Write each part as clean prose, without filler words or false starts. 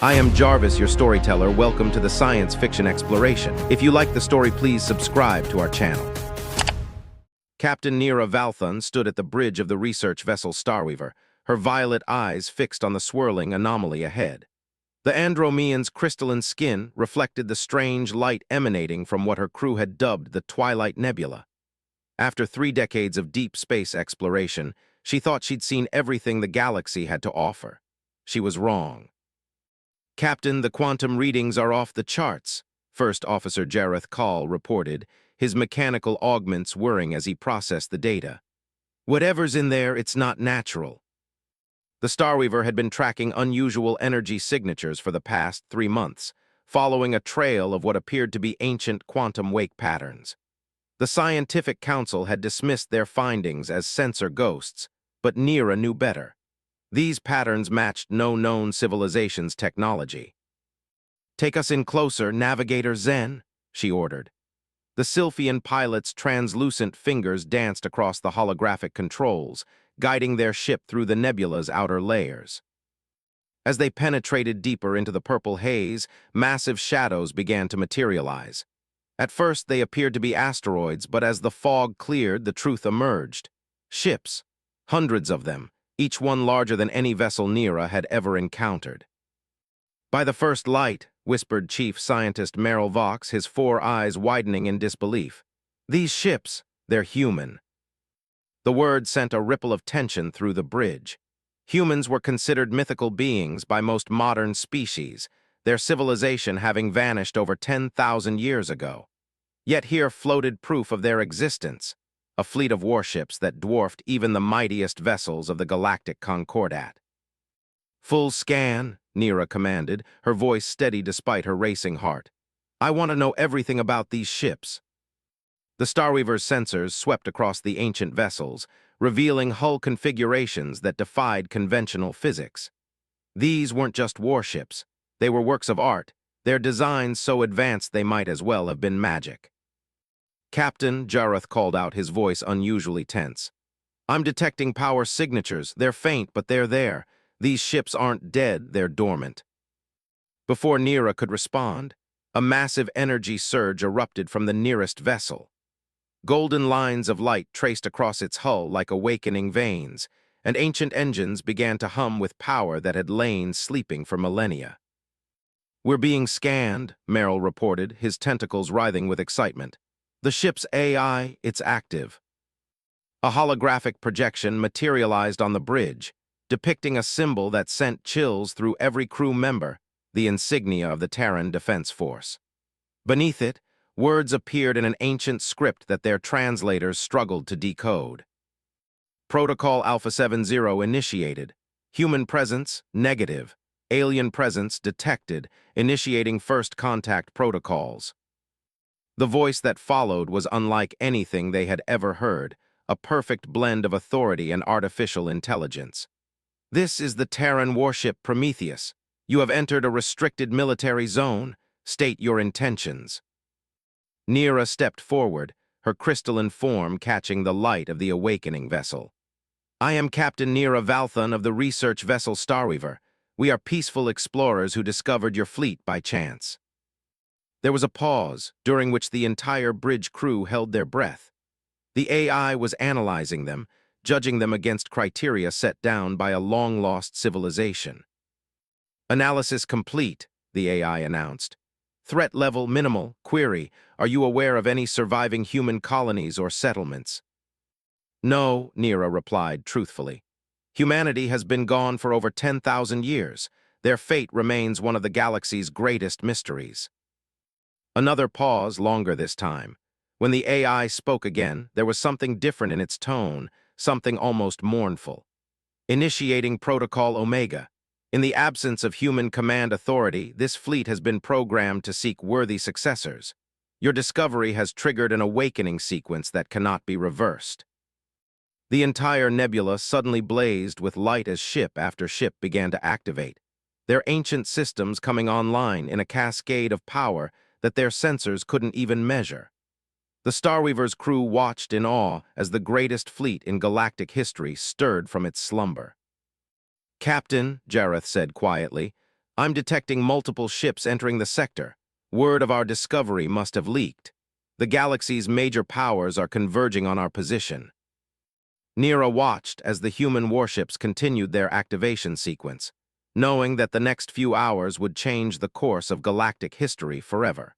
I am Jarvis, your storyteller. Welcome to the Science Fiction Exploration. If you like the story, please subscribe to our channel. Captain Nira Valthun stood at the bridge of the research vessel Starweaver, her violet eyes fixed on the swirling anomaly ahead. The Andromean's crystalline skin reflected the strange light emanating from what her crew had dubbed the Twilight Nebula. After 3 decades of deep space exploration, she thought she'd seen everything the galaxy had to offer. She was wrong. "Captain, the quantum readings are off the charts," First Officer Jareth Call reported, his mechanical augments whirring as he processed the data. "Whatever's in there, it's not natural." The Starweaver had been tracking unusual energy signatures for the past 3 months, following a trail of what appeared to be ancient quantum wake patterns. The Scientific Council had dismissed their findings as sensor ghosts, but Nira knew better. These patterns matched no known civilization's technology. "Take us in closer, Navigator Zen," she ordered. The Sylphian pilot's translucent fingers danced across the holographic controls, guiding their ship through the nebula's outer layers. As they penetrated deeper into the purple haze, massive shadows began to materialize. At first, they appeared to be asteroids, but as the fog cleared, the truth emerged. Ships, hundreds of them, each one larger than any vessel Nira had ever encountered. "By the first light," whispered Chief Scientist Merrill Vox, his 4 eyes widening in disbelief. "These ships, they're human." The word sent a ripple of tension through the bridge. Humans were considered mythical beings by most modern species, their civilization having vanished over 10,000 years ago. Yet here floated proof of their existence, a fleet of warships that dwarfed even the mightiest vessels of the Galactic Concordat. "Full scan," Nira commanded, her voice steady despite her racing heart. "I want to know everything about these ships." The Starweaver's sensors swept across the ancient vessels, revealing hull configurations that defied conventional physics. These weren't just warships. They were works of art, their designs so advanced they might as well have been magic. "Captain," Jareth called out, his voice unusually tense. "I'm detecting power signatures. They're faint, but they're there. These ships aren't dead, they're dormant." Before Nira could respond, a massive energy surge erupted from the nearest vessel. Golden lines of light traced across its hull like awakening veins, and ancient engines began to hum with power that had lain sleeping for millennia. "We're being scanned," Merrill reported, his tentacles writhing with excitement. "The ship's AI, it's active." A holographic projection materialized on the bridge, depicting a symbol that sent chills through every crew member, the insignia of the Terran Defense Force. Beneath it, words appeared in an ancient script that their translators struggled to decode. "Protocol Alpha 70 initiated. Human presence, negative. Alien presence detected, initiating first contact protocols." The voice that followed was unlike anything they had ever heard, a perfect blend of authority and artificial intelligence. "This is the Terran warship Prometheus. You have entered a restricted military zone. State your intentions." Nira stepped forward, her crystalline form catching the light of the awakening vessel. "I am Captain Nira Valthun of the research vessel Starweaver. We are peaceful explorers who discovered your fleet by chance." There was a pause, during which the entire bridge crew held their breath. The AI was analyzing them, judging them against criteria set down by a long-lost civilization. "Analysis complete," the AI announced. "Threat level minimal. Query, are you aware of any surviving human colonies or settlements?" "No," Nira replied truthfully. "Humanity has been gone for over 10,000 years. Their fate remains one of the galaxy's greatest mysteries." Another pause, longer this time. When the AI spoke again, there was something different in its tone, something almost mournful. "Initiating Protocol Omega. In the absence of human command authority, this fleet has been programmed to seek worthy successors. Your discovery has triggered an awakening sequence that cannot be reversed." The entire nebula suddenly blazed with light as ship after ship began to activate, their ancient systems coming online in a cascade of power that their sensors couldn't even measure. The Starweaver's crew watched in awe as the greatest fleet in galactic history stirred from its slumber. "Captain," Jareth said quietly, I'm detecting multiple ships entering the sector. Word of our discovery must have leaked. The galaxy's major powers are converging on our position. Nira watched as the human warships continued their activation sequence, knowing that the next few hours would change the course of galactic history forever.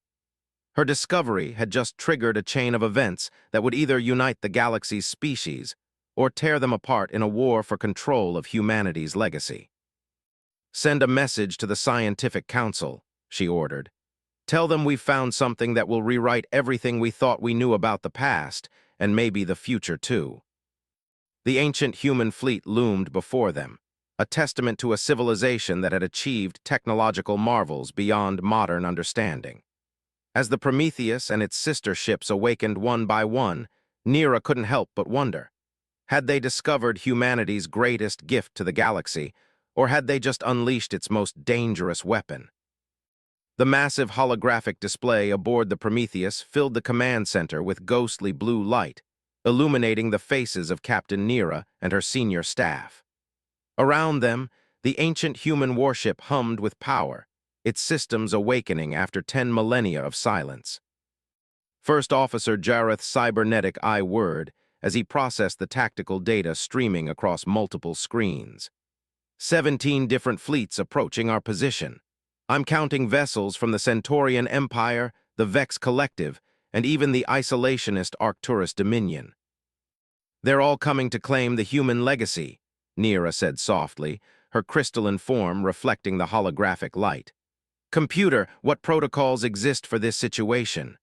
Her discovery had just triggered a chain of events that would either unite the galaxy's species or tear them apart in a war for control of humanity's legacy. "Send a message to the Scientific Council," she ordered. "Tell them we've found something that will rewrite everything we thought we knew about the past, and maybe the future too." The ancient human fleet loomed before them, a testament to a civilization that had achieved technological marvels beyond modern understanding. As the Prometheus and its sister ships awakened one by one, Nira couldn't help but wonder. Had they discovered humanity's greatest gift to the galaxy, or had they just unleashed its most dangerous weapon? The massive holographic display aboard the Prometheus filled the command center with ghostly blue light, illuminating the faces of Captain Nira and her senior staff. Around them, the ancient human warship hummed with power, its systems awakening after 10 millennia of silence. First Officer Jareth's cybernetic eye whirred as he processed the tactical data streaming across multiple screens. 17 different fleets approaching our position. I'm counting vessels from the Centaurian Empire, the Vex Collective, and even the isolationist Arcturus Dominion. "They're all coming to claim the human legacy," Nira said softly, her crystalline form reflecting the holographic light. "Computer, what protocols exist for this situation?"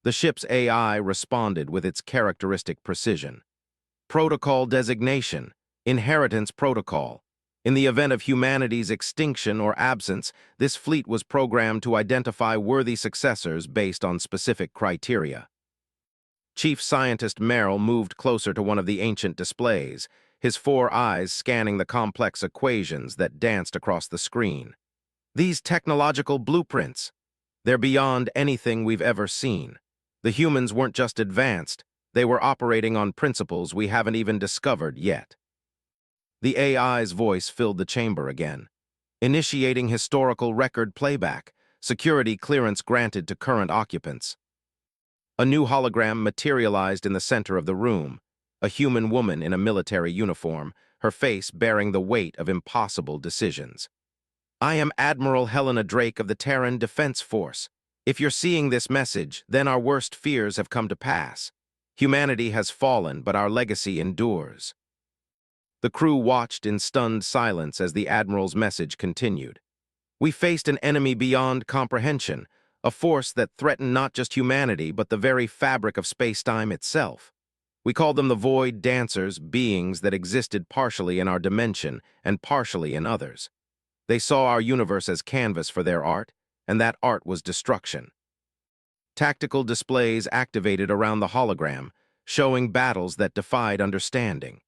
The ship's AI responded with its characteristic precision. "Protocol designation, inheritance protocol. In the event of humanity's extinction or absence, this fleet was programmed to identify worthy successors based on specific criteria." Chief Scientist Merrill moved closer to one of the ancient displays, his 4 eyes scanning the complex equations that danced across the screen. "These technological blueprints, they're beyond anything we've ever seen. The humans weren't just advanced, they were operating on principles we haven't even discovered yet." The AI's voice filled the chamber again. "Initiating historical record playback, security clearance granted to current occupants." A new hologram materialized in the center of the room, a human woman in a military uniform, her face bearing the weight of impossible decisions. "I am Admiral Helena Drake of the Terran Defense Force. If you're seeing this message, then our worst fears have come to pass. Humanity has fallen, but our legacy endures." The crew watched in stunned silence as the Admiral's message continued. "We faced an enemy beyond comprehension, a force that threatened not just humanity, but the very fabric of space-time itself. We called them the Void Dancers, beings that existed partially in our dimension and partially in others. They saw our universe as canvas for their art, and that art was destruction." Tactical displays activated around the hologram, showing battles that defied understanding.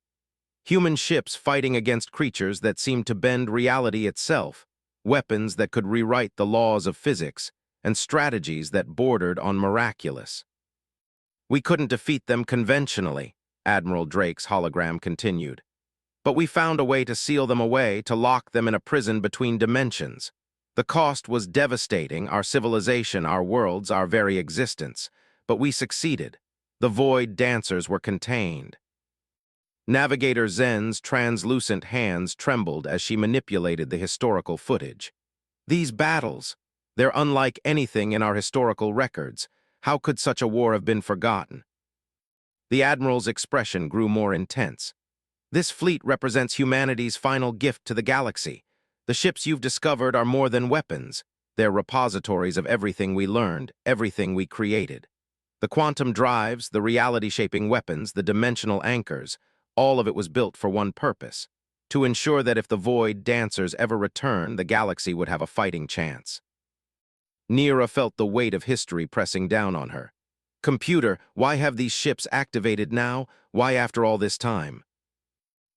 Human ships fighting against creatures that seemed to bend reality itself, weapons that could rewrite the laws of physics, and strategies that bordered on miraculous. "We couldn't defeat them conventionally," Admiral Drake's hologram continued. "But we found a way to seal them away, to lock them in a prison between dimensions. The cost was devastating, our civilization, our worlds, our very existence. But we succeeded. The Void Dancers were contained." Navigator Zen's translucent hands trembled as she manipulated the historical footage. "These battles, they're unlike anything in our historical records. How could such a war have been forgotten?" The Admiral's expression grew more intense. "This fleet represents humanity's final gift to the galaxy. The ships you've discovered are more than weapons. They're repositories of everything we learned, everything we created. The quantum drives, the reality-shaping weapons, the dimensional anchors, all of it was built for one purpose: to ensure that if the Void Dancers ever return, the galaxy would have a fighting chance." Nira felt the weight of history pressing down on her. "Computer, why have these ships activated now? Why after all this time?"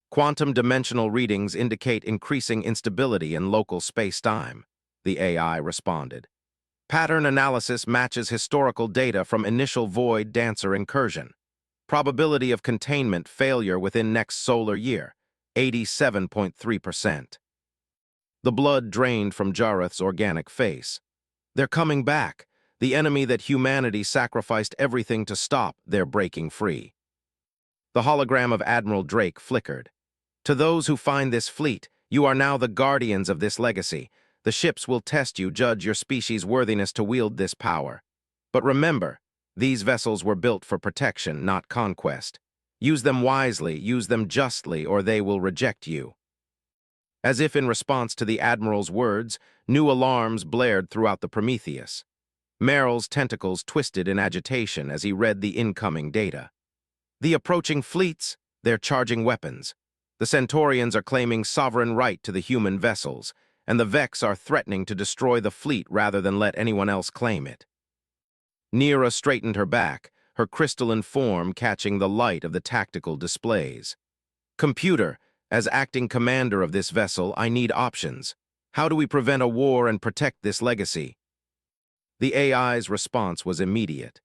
"Quantum dimensional readings indicate increasing instability in local space-time," the AI responded. "Pattern analysis matches historical data from initial Void Dancer incursion. Probability of containment failure within next solar year, 87.3%. The blood drained from Jareth's organic face. They're coming back, the enemy that humanity sacrificed everything to stop, they're breaking free. The hologram of Admiral Drake flickered. To those who find this fleet, you are now the guardians of this legacy. The ships will test you, judge your species' worthiness to wield this power. But remember, these vessels were built for protection, not conquest. Use them wisely, use them justly, or they will reject you. As if in response to the Admiral's words, new alarms blared throughout the Prometheus. Merrill's tentacles twisted in agitation as he read the incoming data. The approaching fleets, they're charging weapons. The Centaurians are claiming sovereign right to the human vessels, and the Vex are threatening to destroy the fleet rather than let anyone else claim it. Neera straightened her back, her crystalline form catching the light of the tactical displays. Computer, as acting commander of this vessel, I need options. How do we prevent a war and protect this legacy? The AI's response was immediate.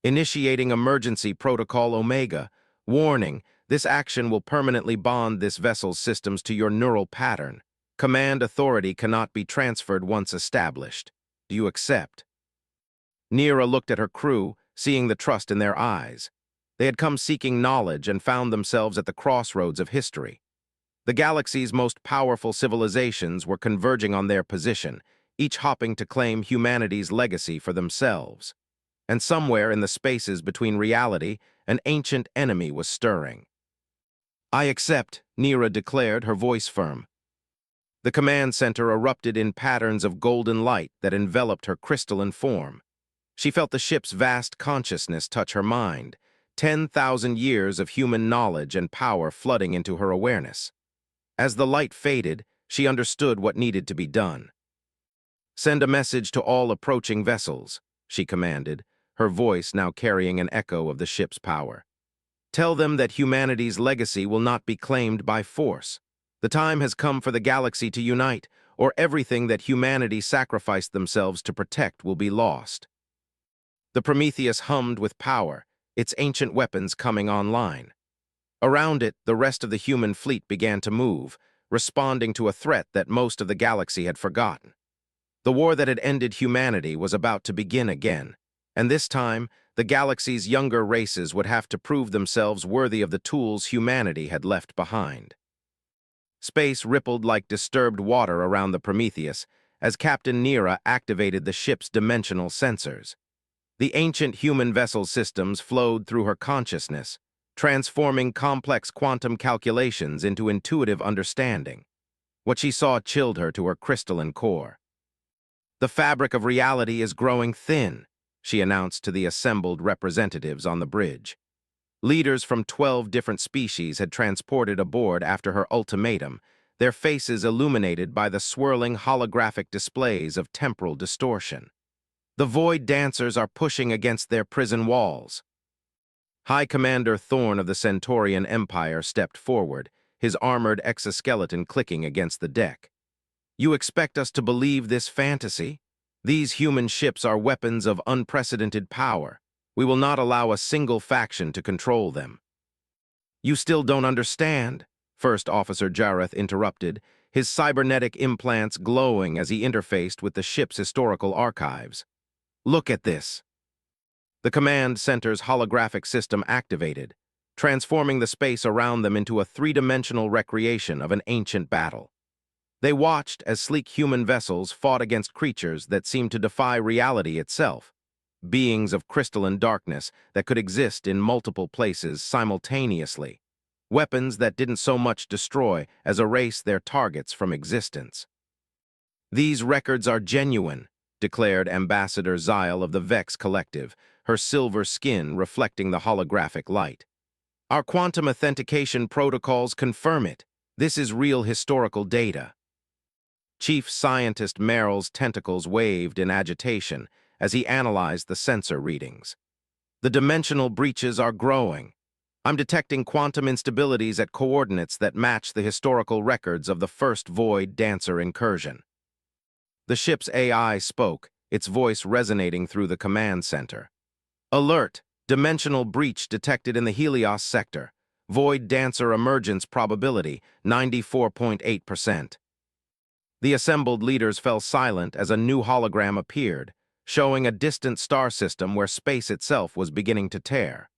Initiating emergency protocol Omega. Warning, this action will permanently bond this vessel's systems to your neural pattern. Command authority cannot be transferred once established. Do you accept? Neera looked at her crew, seeing the trust in their eyes. They had come seeking knowledge and found themselves at the crossroads of history. The galaxy's most powerful civilizations were converging on their position, each hopping to claim humanity's legacy for themselves. And somewhere in the spaces between reality, an ancient enemy was stirring. I accept, Neera declared, her voice firm. The command center erupted in patterns of golden light that enveloped her crystalline form. She felt the ship's vast consciousness touch her mind, 10,000 years of human knowledge and power flooding into her awareness. As the light faded, she understood what needed to be done. Send a message to all approaching vessels, she commanded, her voice now carrying an echo of the ship's power. Tell them that humanity's legacy will not be claimed by force. The time has come for the galaxy to unite, or everything that humanity sacrificed themselves to protect will be lost. The Prometheus hummed with power, its ancient weapons coming online. Around it, the rest of the human fleet began to move, responding to a threat that most of the galaxy had forgotten. The war that had ended humanity was about to begin again, and this time, the galaxy's younger races would have to prove themselves worthy of the tools humanity had left behind. Space rippled like disturbed water around the Prometheus as Captain Neera activated the ship's dimensional sensors. The ancient human vessel systems flowed through her consciousness, transforming complex quantum calculations into intuitive understanding. What she saw chilled her to her crystalline core. The fabric of reality is growing thin, she announced to the assembled representatives on the bridge. Leaders from 12 different species had transported aboard after her ultimatum, their faces illuminated by the swirling holographic displays of temporal distortion. The Void Dancers are pushing against their prison walls. High Commander Thorn of the Centaurian Empire stepped forward, his armored exoskeleton clicking against the deck. You expect us to believe this fantasy? These human ships are weapons of unprecedented power. We will not allow a single faction to control them. You still don't understand, First Officer Jareth interrupted, his cybernetic implants glowing as he interfaced with the ship's historical archives. Look at this. The command center's holographic system activated, transforming the space around them into a three-dimensional recreation of an ancient battle. They watched as sleek human vessels fought against creatures that seemed to defy reality itself, beings of crystalline darkness that could exist in multiple places simultaneously, weapons that didn't so much destroy as erase their targets from existence. These records are genuine, declared Ambassador Zyle of the Vex Collective, her silver skin reflecting the holographic light. Our quantum authentication protocols confirm it. This is real historical data. Chief Scientist Merrill's tentacles waved in agitation as he analyzed the sensor readings. The dimensional breaches are growing. I'm detecting quantum instabilities at coordinates that match the historical records of the first Void Dancer incursion. The ship's AI spoke, its voice resonating through the command center. Alert! Dimensional breach detected in the Helios sector. Void Dancer emergence probability, 94.8%. The assembled leaders fell silent as a new hologram appeared, showing a distant star system where space itself was beginning to tear.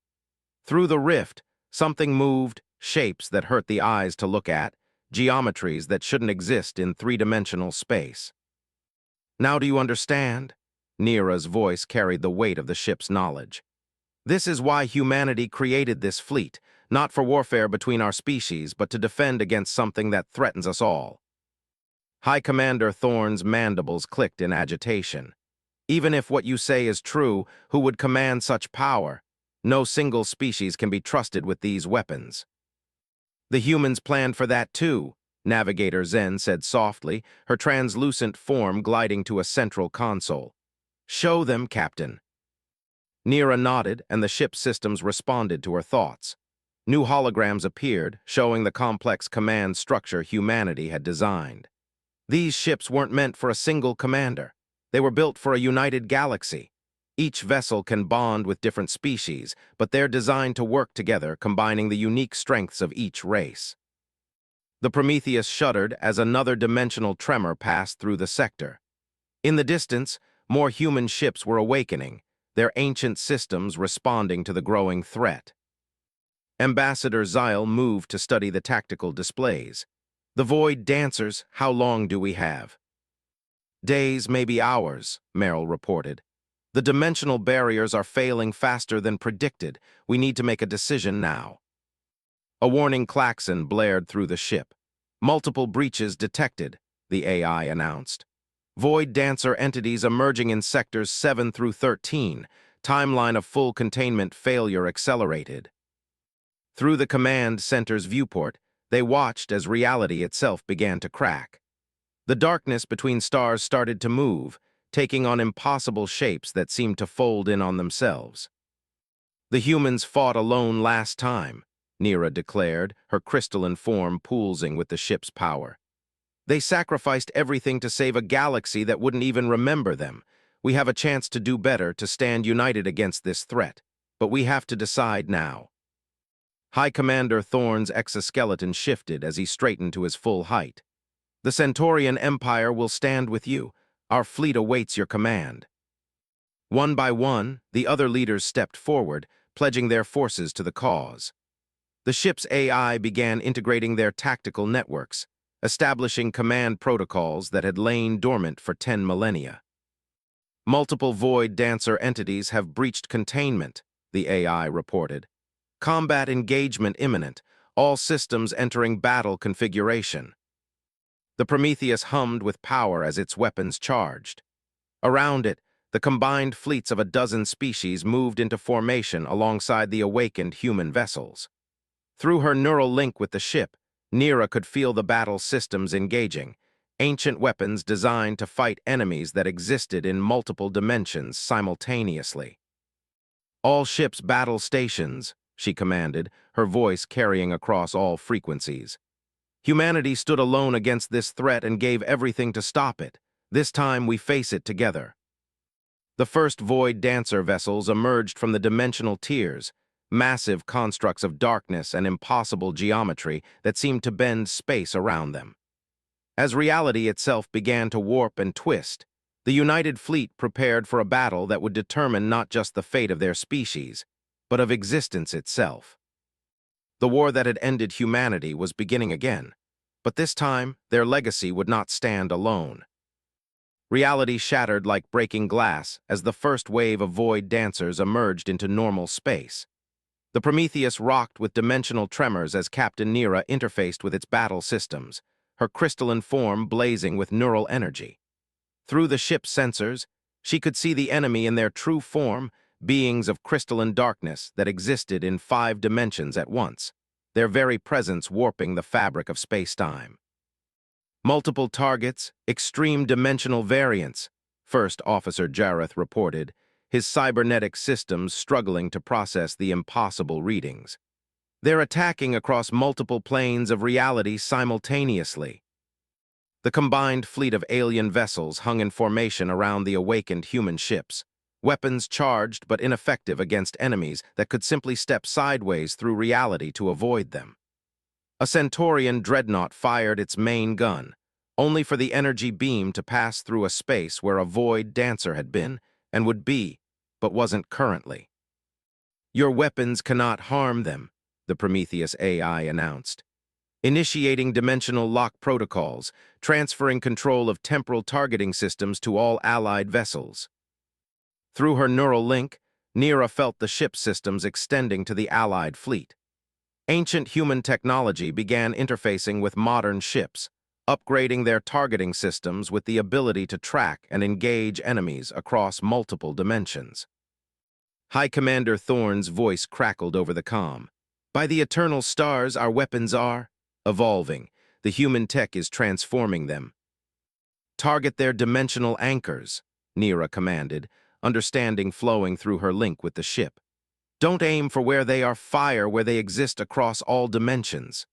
Through the rift, something moved, shapes that hurt the eyes to look at, geometries that shouldn't exist in three-dimensional space. Now do you understand? Neera's voice carried the weight of the ship's knowledge. This is why humanity created this fleet, not for warfare between our species, but to defend against something that threatens us all. High Commander Thorne's mandibles clicked in agitation. Even if what you say is true, who would command such power? No single species can be trusted with these weapons. The humans planned for that too, Navigator Zen said softly, her translucent form gliding to a central console. Show them, Captain. Neera nodded, and the ship's systems responded to her thoughts. New holograms appeared, showing the complex command structure humanity had designed. These ships weren't meant for a single commander. They were built for a united galaxy. Each vessel can bond with different species, but they're designed to work together, combining the unique strengths of each race. The Prometheus shuddered as another dimensional tremor passed through the sector. In the distance, more human ships were awakening, their ancient systems responding to the growing threat. Ambassador Zyle moved to study the tactical displays. The Void Dancers, how long do we have? Days, maybe hours, Merrill reported. The dimensional barriers are failing faster than predicted. We need to make a decision now. A warning klaxon blared through the ship. Multiple breaches detected, the AI announced. Void Dancer entities emerging in sectors 7 through 13. Timeline of full containment failure accelerated. Through the command center's viewport, they watched as reality itself began to crack. The darkness between stars started to move, taking on impossible shapes that seemed to fold in on themselves. The humans fought alone last time, Neera declared, her crystalline form pulsing with the ship's power. They sacrificed everything to save a galaxy that wouldn't even remember them. We have a chance to do better, to stand united against this threat, but we have to decide now. High Commander Thorne's exoskeleton shifted as he straightened to his full height. The Centaurian Empire will stand with you. Our fleet awaits your command. One by one, the other leaders stepped forward, pledging their forces to the cause. The ship's AI began integrating their tactical networks, establishing command protocols that had lain dormant for 10 millennia. Multiple Void Dancer entities have breached containment, the AI reported. Combat engagement imminent, all systems entering battle configuration. The Prometheus hummed with power as its weapons charged. Around it, the combined fleets of a dozen species moved into formation alongside the awakened human vessels. Through her neural link with the ship, Neera could feel the battle systems engaging, ancient weapons designed to fight enemies that existed in multiple dimensions simultaneously. All ships battle stations, she commanded, her voice carrying across all frequencies. Humanity stood alone against this threat and gave everything to stop it. This time we face it together. The first Void Dancer vessels emerged from the dimensional tiers, massive constructs of darkness and impossible geometry that seemed to bend space around them. As reality itself began to warp and twist, the united fleet prepared for a battle that would determine not just the fate of their species, but of existence itself. The war that had ended humanity was beginning again, but this time their legacy would not stand alone. Reality shattered like breaking glass as the first wave of Void Dancers emerged into normal space. The Prometheus rocked with dimensional tremors as Captain Neera interfaced with its battle systems, her crystalline form blazing with neural energy. Through the ship's sensors, she could see the enemy in their true form, beings of crystalline darkness that existed in 5 dimensions at once, their very presence warping the fabric of space-time. Multiple targets, extreme dimensional variants, First Officer Jareth reported, his cybernetic systems struggling to process the impossible readings. They're attacking across multiple planes of reality simultaneously. The combined fleet of alien vessels hung in formation around the awakened human ships, weapons charged but ineffective against enemies that could simply step sideways through reality to avoid them. A Centaurian dreadnought fired its main gun, only for the energy beam to pass through a space where a void dancer had been and would be, but wasn't currently. Your weapons cannot harm them, the Prometheus AI announced, initiating dimensional lock protocols, transferring control of temporal targeting systems to all allied vessels. Through her neural link, Nira felt the ship systems extending to the allied fleet. Ancient human technology began interfacing with modern ships, upgrading their targeting systems with the ability to track and engage enemies across multiple dimensions. High Commander Thorne's voice crackled over the comm. By the eternal stars, our weapons are evolving. The human tech is transforming them. Target their dimensional anchors, Nira commanded, understanding flowing through her link with the ship. Don't aim for where they are, fire where they exist across all dimensions.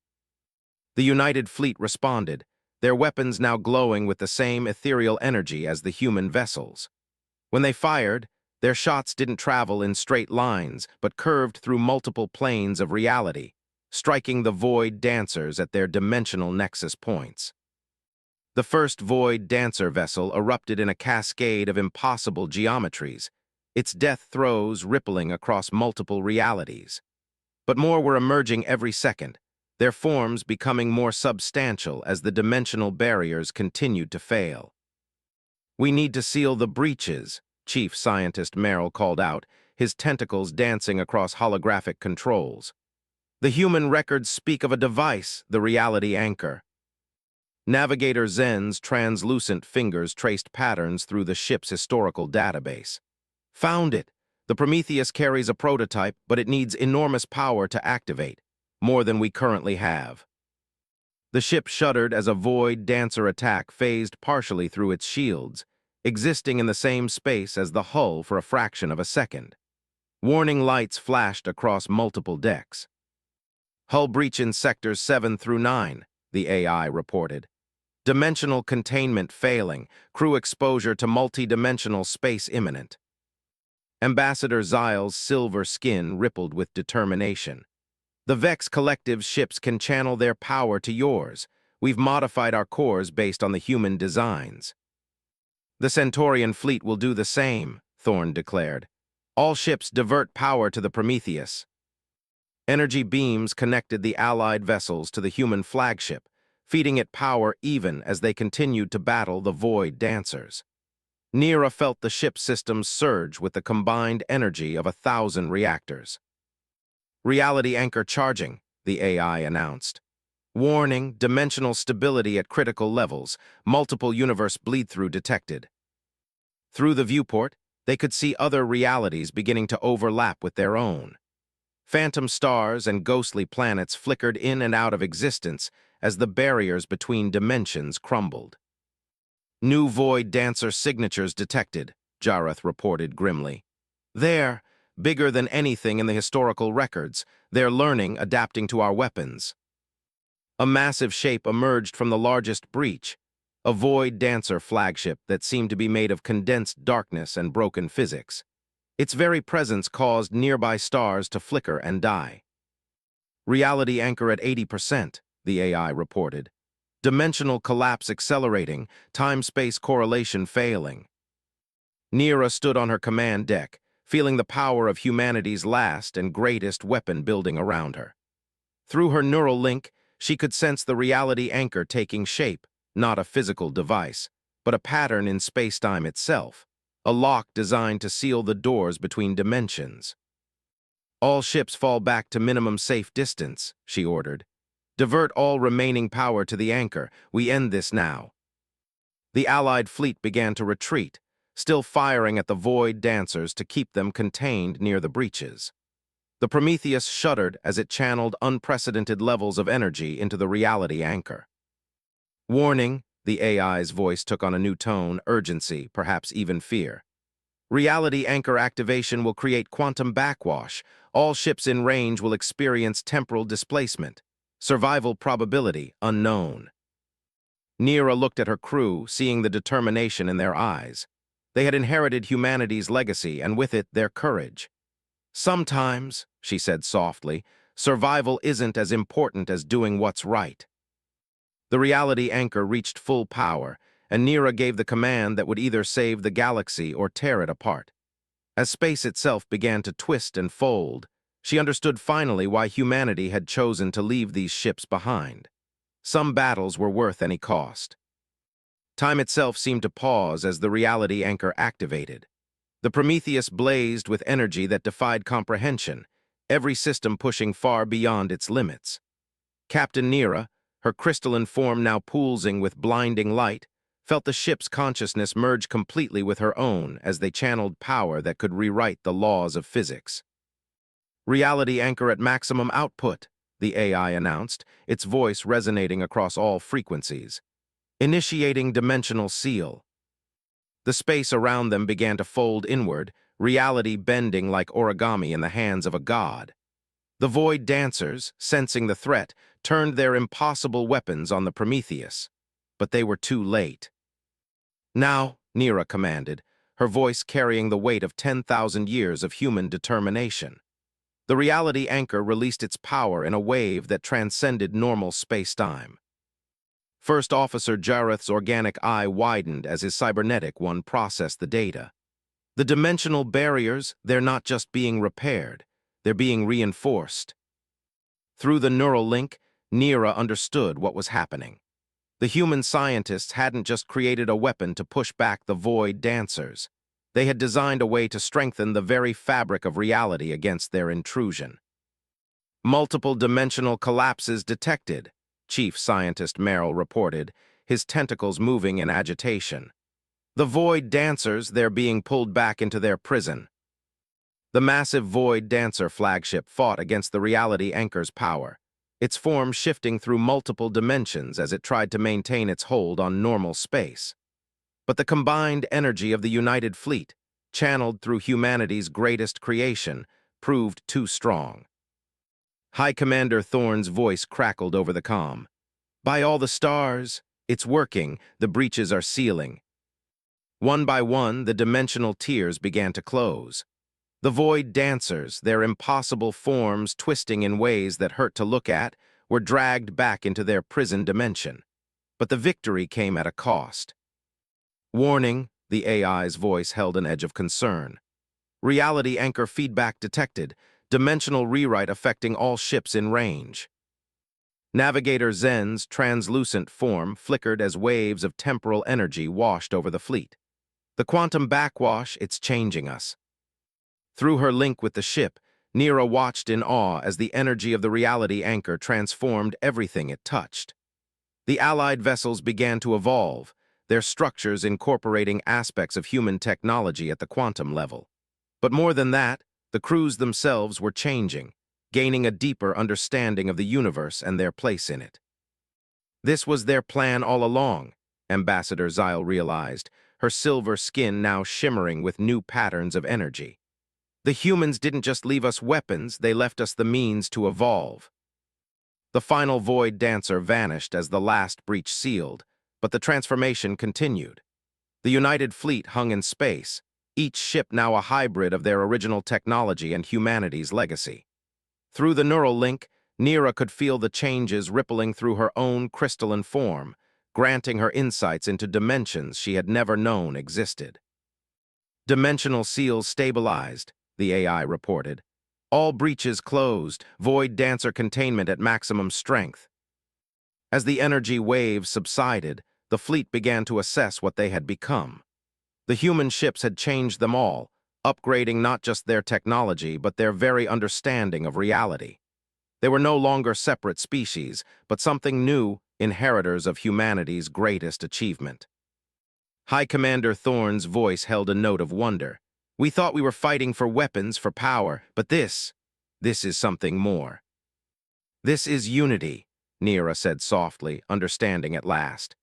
The United Fleet responded, their weapons now glowing with the same ethereal energy as the human vessels. When they fired, their shots didn't travel in straight lines, but curved through multiple planes of reality, striking the void dancers at their dimensional nexus points. The first void dancer vessel erupted in a cascade of impossible geometries, its death throes rippling across multiple realities. But more were emerging every second, their forms becoming more substantial as the dimensional barriers continued to fail. We need to seal the breaches, Chief Scientist Merrill called out, his tentacles dancing across holographic controls. The human records speak of a device, the reality anchor. Navigator Zen's translucent fingers traced patterns through the ship's historical database. Found it. The Prometheus carries a prototype, but it needs enormous power to activate, more than we currently have. The ship shuddered as a void dancer attack phased partially through its shields, existing in the same space as the hull for a fraction of a second. Warning lights flashed across multiple decks. Hull breach in sectors 7 through 9, the AI reported. Dimensional containment failing, crew exposure to multi-dimensional space imminent. Ambassador Zyle's silver skin rippled with determination. The Vex Collective's ships can channel their power to yours. We've modified our cores based on the human designs. The Centaurian fleet will do the same, Thorne declared. All ships divert power to the Prometheus. Energy beams connected the Allied vessels to the human flagship, feeding it power even as they continued to battle the Void Dancers. Nira felt the ship's systems surge with the combined energy of 1,000 reactors. Reality anchor charging, the AI announced. Warning, dimensional stability at critical levels, multiple universe bleed-through detected. Through the viewport, they could see other realities beginning to overlap with their own. Phantom stars and ghostly planets flickered in and out of existence as the barriers between dimensions crumbled. New Void Dancer signatures detected, Jareth reported grimly. They're bigger than anything in the historical records. They're learning, adapting to our weapons. A massive shape emerged from the largest breach, a Void Dancer flagship that seemed to be made of condensed darkness and broken physics. Its very presence caused nearby stars to flicker and die. Reality anchor at 80%, the AI reported. Dimensional collapse accelerating, time-space correlation failing. Nira stood on her command deck, feeling the power of humanity's last and greatest weapon building around her. Through her neural link, she could sense the reality anchor taking shape, not a physical device, but a pattern in space-time itself, a lock designed to seal the doors between dimensions. All ships fall back to minimum safe distance, she ordered. Divert all remaining power to the anchor. We end this now. The Allied fleet began to retreat, still firing at the Void Dancers to keep them contained near the breaches. The Prometheus shuddered as it channeled unprecedented levels of energy into the reality anchor. Warning, the AI's voice took on a new tone, urgency, perhaps even fear. Reality anchor activation will create quantum backwash. All ships in range will experience temporal displacement. Survival probability unknown. Nira looked at her crew, seeing the determination in their eyes. They had inherited humanity's legacy, and with it, their courage. Sometimes, she said softly, survival isn't as important as doing what's right. The reality anchor reached full power, and Nira gave the command that would either save the galaxy or tear it apart. As space itself began to twist and fold, she understood finally why humanity had chosen to leave these ships behind. Some battles were worth any cost. Time itself seemed to pause as the reality anchor activated. The Prometheus blazed with energy that defied comprehension, every system pushing far beyond its limits. Captain Nira, her crystalline form now pulsing with blinding light, felt the ship's consciousness merge completely with her own as they channeled power that could rewrite the laws of physics. "Reality anchor at maximum output," the AI announced, its voice resonating across all frequencies. "Initiating dimensional seal." The space around them began to fold inward, reality bending like origami in the hands of a god. The Void Dancers, sensing the threat, turned their impossible weapons on the Prometheus. But they were too late. "Now," Nira commanded, her voice carrying the weight of 10,000 years of human determination. The reality anchor released its power in a wave that transcended normal space-time. First Officer Jareth's organic eye widened as his cybernetic one processed the data. The dimensional barriers, they're not just being repaired, they're being reinforced. Through the neural link, Nira understood what was happening. The human scientists hadn't just created a weapon to push back the Void Dancers. They had designed a way to strengthen the very fabric of reality against their intrusion. "Multiple dimensional collapses detected," Chief Scientist Merrill reported, his tentacles moving in agitation. "The Void Dancers, they're being pulled back into their prison." The massive Void Dancer flagship fought against the reality anchor's power, its form shifting through multiple dimensions as it tried to maintain its hold on normal space. But the combined energy of the United Fleet, channeled through humanity's greatest creation, proved too strong. High Commander Thorne's voice crackled over the comm. "By all the stars, it's working, the breaches are sealing." One by one, the dimensional tiers began to close. The Void Dancers, their impossible forms twisting in ways that hurt to look at, were dragged back into their prison dimension. But the victory came at a cost. "Warning," the AI's voice held an edge of concern. "Reality anchor feedback detected, dimensional rewrite affecting all ships in range." Navigator Zen's translucent form flickered as waves of temporal energy washed over the fleet. "The quantum backwash, it's changing us." Through her link with the ship, Nira watched in awe as the energy of the reality anchor transformed everything it touched. The Allied vessels began to evolve, their structures incorporating aspects of human technology at the quantum level. But more than that, the crews themselves were changing, gaining a deeper understanding of the universe and their place in it. This was their plan all along, Ambassador Zyle realized, her silver skin now shimmering with new patterns of energy. The humans didn't just leave us weapons, they left us the means to evolve. The final Void Dancer vanished as the last breach sealed, but the transformation continued. The United Fleet hung in space, each ship now a hybrid of their original technology and humanity's legacy. Through the neural link, Nira could feel the changes rippling through her own crystalline form, granting her insights into dimensions she had never known existed. "Dimensional seals stabilized," the AI reported. "All breaches closed, Void Dancer containment at maximum strength." As the energy waves subsided, the fleet began to assess what they had become. The human ships had changed them all, upgrading not just their technology, but their very understanding of reality. They were no longer separate species, but something new, inheritors of humanity's greatest achievement. High Commander Thorne's voice held a note of wonder. "We thought we were fighting for weapons, for power, but this is something more." "This is unity," Nira said softly, understanding at last.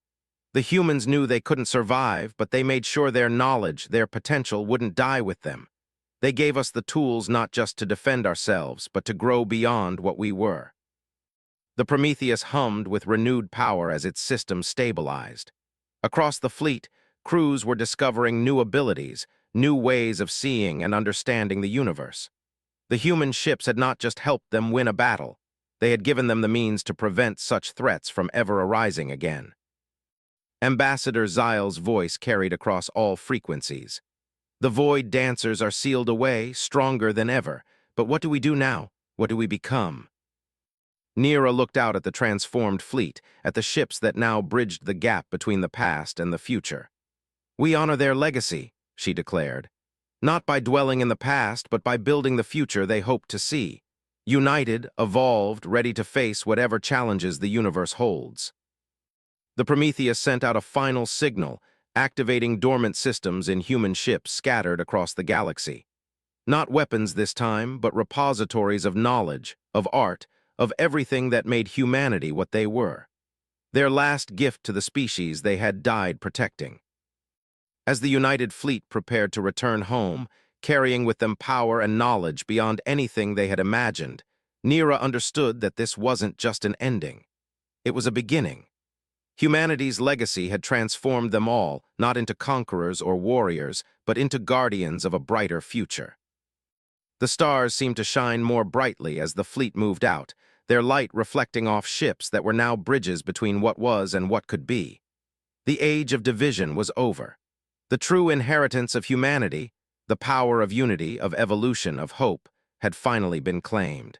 "The humans knew they couldn't survive, but they made sure their knowledge, their potential wouldn't die with them. They gave us the tools not just to defend ourselves, but to grow beyond what we were." The Prometheus hummed with renewed power as its system stabilized. Across the fleet, crews were discovering new abilities, new ways of seeing and understanding the universe. The human ships had not just helped them win a battle. They had given them the means to prevent such threats from ever arising again. Ambassador Zyle's voice carried across all frequencies. The Void Dancers are sealed away, stronger than ever. But what do we do now? What do we become? Nira looked out at the transformed fleet, at the ships that now bridged the gap between the past and the future. We honor their legacy, she declared. Not by dwelling in the past, but by building the future they hope to see. United, evolved, ready to face whatever challenges the universe holds. The Prometheus sent out a final signal, activating dormant systems in human ships scattered across the galaxy. Not weapons this time, but repositories of knowledge, of art, of everything that made humanity what they were. Their last gift to the species they had died protecting. As the United Fleet prepared to return home, carrying with them power and knowledge beyond anything they had imagined, Nira understood that this wasn't just an ending. It was a beginning. Humanity's legacy had transformed them all, not into conquerors or warriors, but into guardians of a brighter future. The stars seemed to shine more brightly as the fleet moved out, their light reflecting off ships that were now bridges between what was and what could be. The age of division was over. The true inheritance of humanity, the power of unity, of evolution, of hope, had finally been claimed.